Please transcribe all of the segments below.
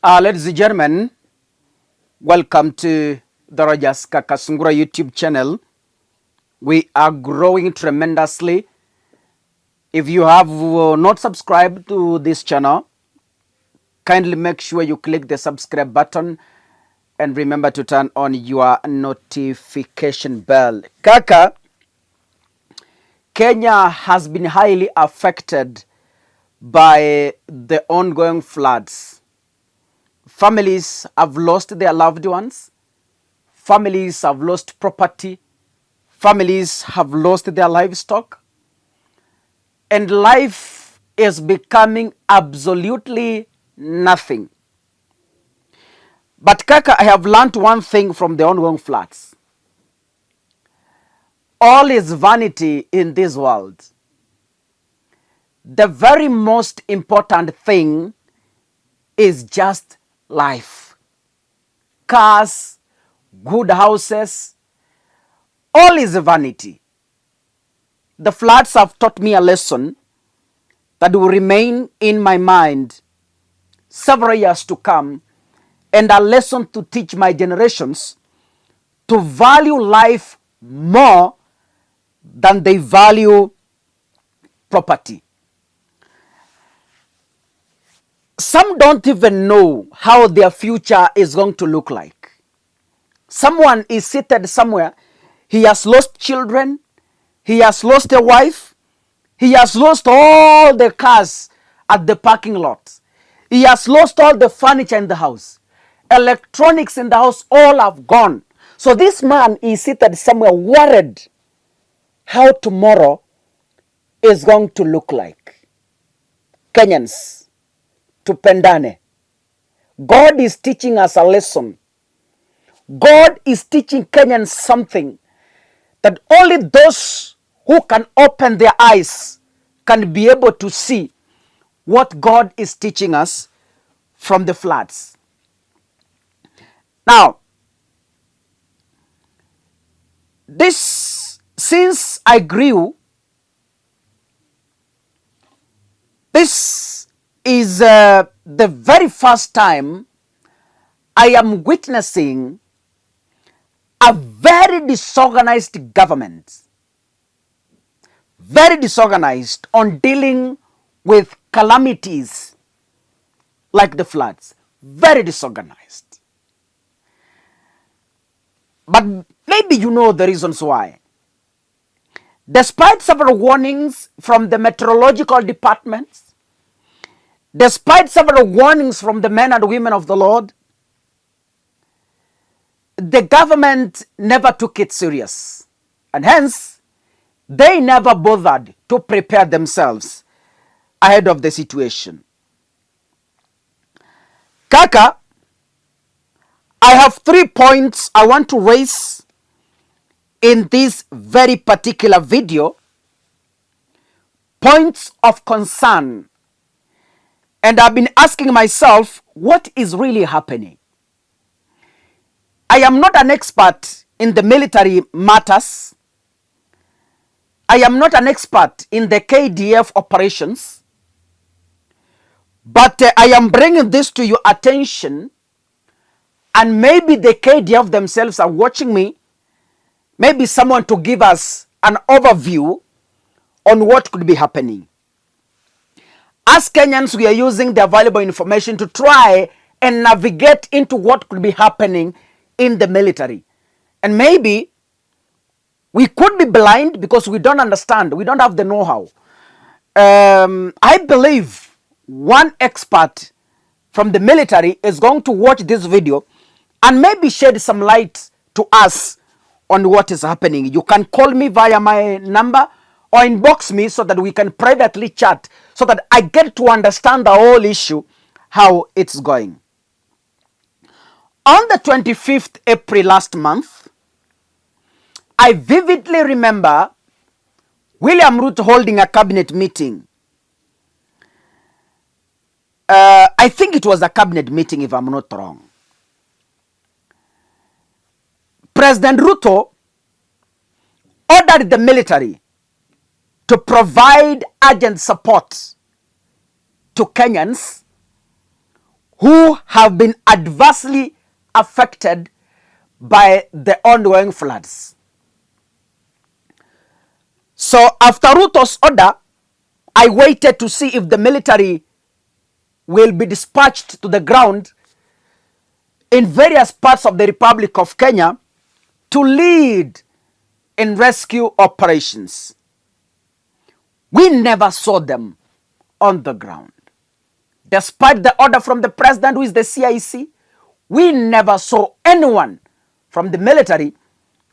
Ladies and gentlemen, welcome to the Rogers Kakasungura YouTube channel. We are growing tremendously. If you have not subscribed to this channel, kindly make sure you click the subscribe button and remember to turn on your notification bell. Kaka, Kenya has been highly affected by the ongoing floods. Families have lost their loved ones. Families have lost property. Families have lost their livestock. And life is becoming absolutely nothing. But Kaka, I have learned one thing from the ongoing floods. All is vanity in this world. The very most important thing is just life. Cars, good houses, all is vanity. The floods have taught me a lesson that will remain in my mind several years to come, and a lesson to teach my generations to value life more than they value property. Some don't even know how their future is going to look like. Someone is seated somewhere. He has lost children. He has lost a wife. He has lost all the cars at the parking lot. He has lost all the furniture in the house. Electronics in the house all have gone. So this man is seated somewhere worried how tomorrow is going to look like. Kenyans, tupendane. God is teaching us a lesson. God is teaching Kenyans something that only those who can open their eyes can be able to see what God is teaching us from the floods. Now, since I grew, this is the very first time I am witnessing a very disorganized government, very disorganized on dealing with calamities like the floods, very disorganized. But maybe you know the reasons why. Despite several warnings from the meteorological departments, despite several warnings from the men and women of the Lord, the government never took it serious. And hence, they never bothered to prepare themselves ahead of the situation. Kaka, I have 3 points I want to raise in this very particular video. Points of concern. And I've been asking myself, what is really happening? I am not an expert in the military matters. I am not an expert in the KDF operations. But I am bringing this to your attention, and maybe the KDF themselves are watching me. Maybe someone to give us an overview on what could be happening. As Kenyans, we are using the available information to try and navigate into what could be happening in the military. And maybe we could be blind because we don't understand. We don't have the know-how. I believe one expert from the military is going to watch this video and maybe shed some light to us on what is happening. You can call me via my number or inbox me so that we can privately chat so that I get to understand the whole issue, how it's going. On the 25th April last month, I vividly remember William Ruto holding a cabinet meeting. I think it was a cabinet meeting, if I'm not wrong. President Ruto ordered the military to provide urgent support to Kenyans who have been adversely affected by the ongoing floods. So after Ruto's order, I waited to see if the military will be dispatched to the ground in various parts of the Republic of Kenya to lead in rescue operations. We never saw them on the ground. Despite the order from the president, who is the CIC, we never saw anyone from the military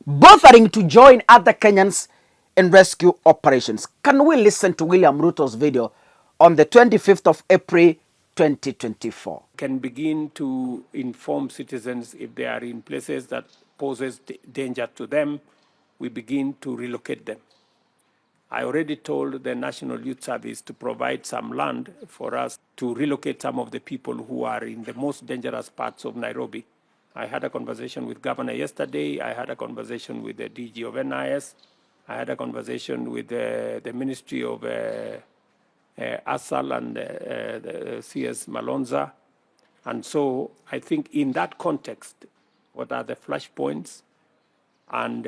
bothering to join other Kenyans in rescue operations. Can we listen to William Ruto's video on the 25th of April 2024? Can begin to inform citizens if they are in places that poses danger to them, we begin to relocate them. I already told the National Youth Service to provide some land for us to relocate some of the people who are in the most dangerous parts of Nairobi. I had a conversation with Governor yesterday. I had a conversation with the DG of NIS. I had a conversation with the Ministry of ASAL and the CS Malonza. And so I think in that context, what are the flashpoints and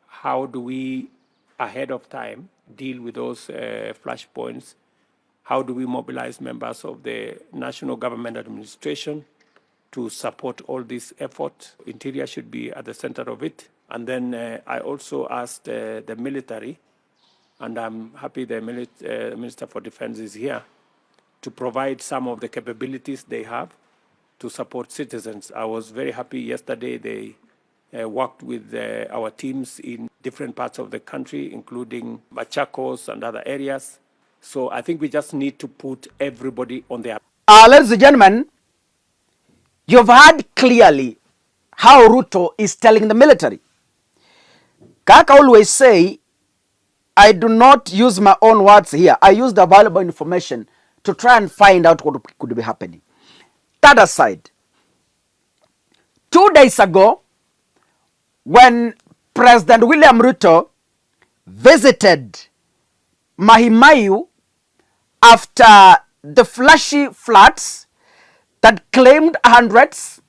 how do we, ahead of time, deal with those flashpoints? How do we mobilize members of the national government administration to support all this effort? Interior should be at the center of it. And then I also asked the military, and I'm happy the Minister for Defense is here, to provide some of the capabilities they have to support citizens. I was very happy yesterday they worked with our teams in different parts of the country, including Machakos and other areas. So I think we just need to put everybody on their... Ladies and gentlemen, you've heard clearly how Ruto is telling the military. Kaka always say, I do not use my own words here. I use the available information to try and find out what could be happening. That aside, 2 days ago, when President William Ruto visited Mahimayu after the flashy floods that claimed hundreds,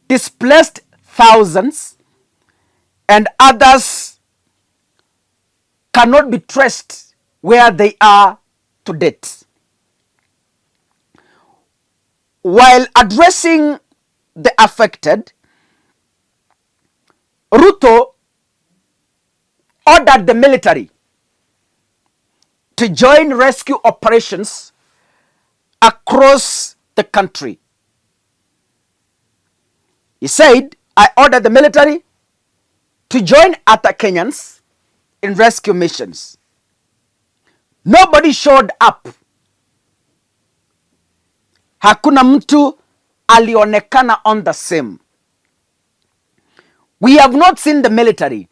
displaced thousands, and others cannot be traced where they are to date. While addressing the affected, Ruto ordered the military to join rescue operations across the country. He said, I ordered the military to join other Kenyans in rescue missions. Nobody showed up. Hakuna mtu alionekana on the same. We have not seen the military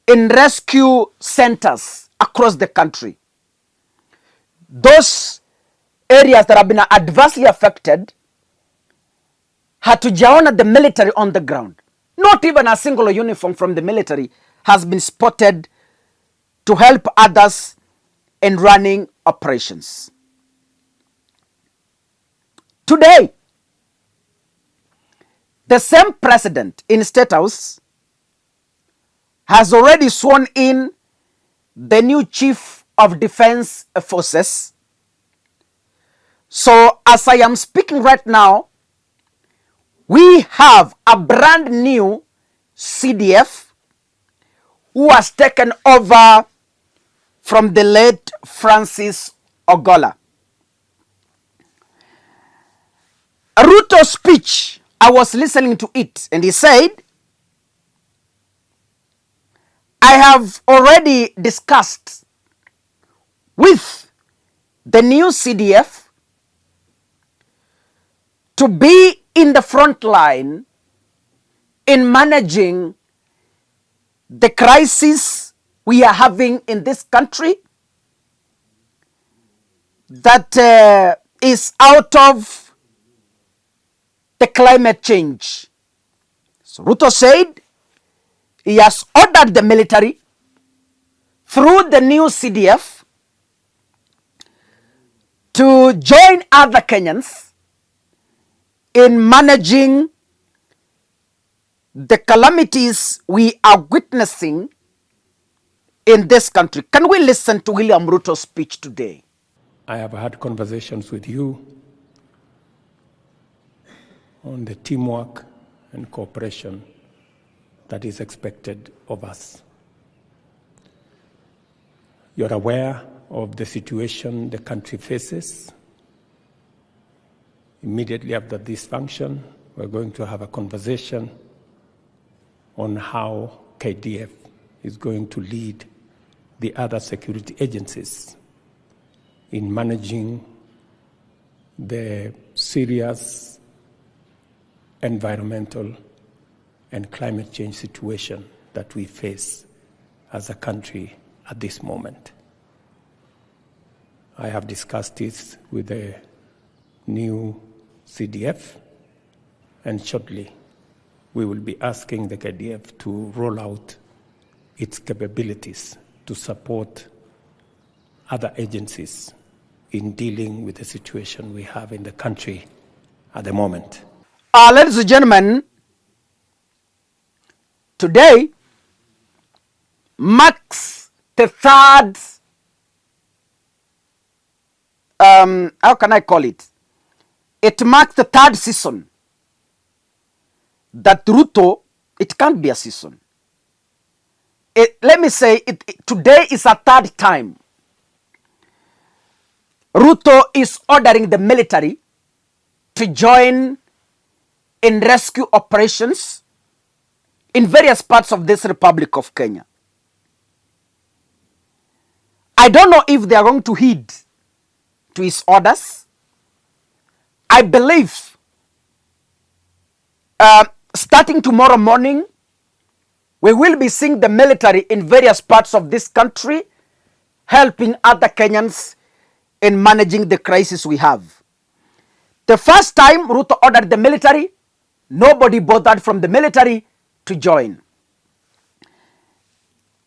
in rescue centers across the country. Those areas that have been adversely affected, hatujaona the military on the ground. Not even a single uniform from the military has been spotted to help others in running operations. Today, the same president in State House has already sworn in the new Chief of Defense Forces. So as I am speaking right now, we have a brand new CDF who has taken over from the late Francis Ogola. Ruto's speech, I was listening to it, and he said, I have already discussed with the new CDF to be in the front line in managing the crisis we are having in this country that is out of the climate change. So Ruto said he has ordered the military through the new CDF to join other Kenyans in managing the calamities we are witnessing in this country. Can we listen to William Ruto's speech today? I have had conversations with you on the teamwork and cooperation that is expected of us. You're aware of the situation the country faces. Immediately after this function, we're going to have a conversation on how KDF is going to lead the other security agencies in managing the serious environmental and climate change situation that we face as a country at this moment. I have discussed this with the new CDF, and shortly we will be asking the KDF to roll out its capabilities to support other agencies in dealing with the situation we have in the country at the moment. Ladies and gentlemen, today marks the third, how can I call it? It marks the third season that Ruto, it can't be a season. Let me say, today is a third time Ruto is ordering the military to join in rescue operations in various parts of this Republic of Kenya. I don't know if they are going to heed to his orders. I believe starting tomorrow morning, we will be seeing the military in various parts of this country helping other Kenyans in managing the crisis we have. The first time Ruto ordered the military, nobody bothered from the military to join.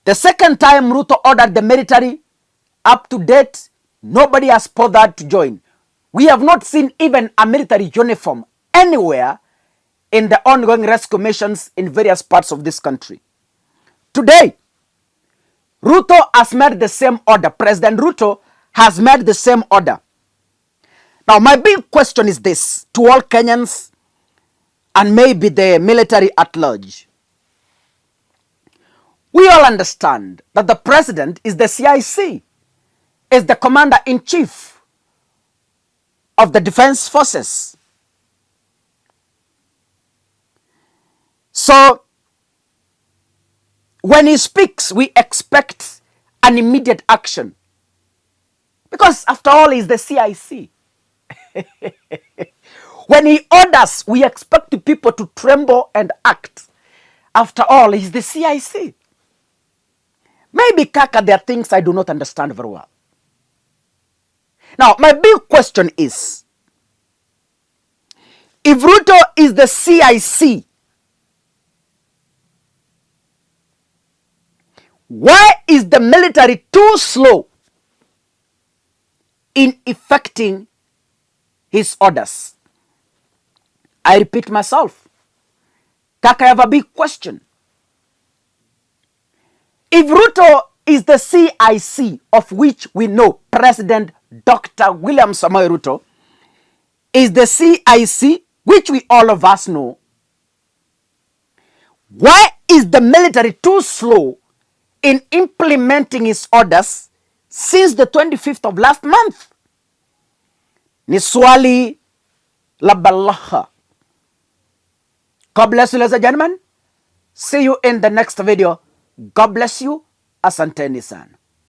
The second time Ruto ordered the military, up to date, nobody has bothered to join. We have not seen even a military uniform anywhere in the ongoing rescue missions in various parts of this country. Today, Ruto has made the same order. President Ruto has made the same order. Now, my big question is this to all Kenyans and maybe the military at large. We all understand that the president is the CIC, is the commander-in-chief of the defense forces. So, when he speaks, we expect an immediate action. Because after all, he's the CIC. When he orders, we expect the people to tremble and act. After all, he's the CIC. Maybe, Kaka, there are things I do not understand very well. Now, my big question is, if Ruto is the CIC, why is the military too slow in effecting his orders? I repeat myself. Kaka, I have a big question. If Ruto is the CIC, of which we know President Dr. William Samoei Ruto is the CIC, which we all of us know, why is the military too slow in implementing his orders since the 25th of last month? Ni swali la balagha. God bless you, ladies and gentlemen. See you in the next video. God bless you. Asanteni sana.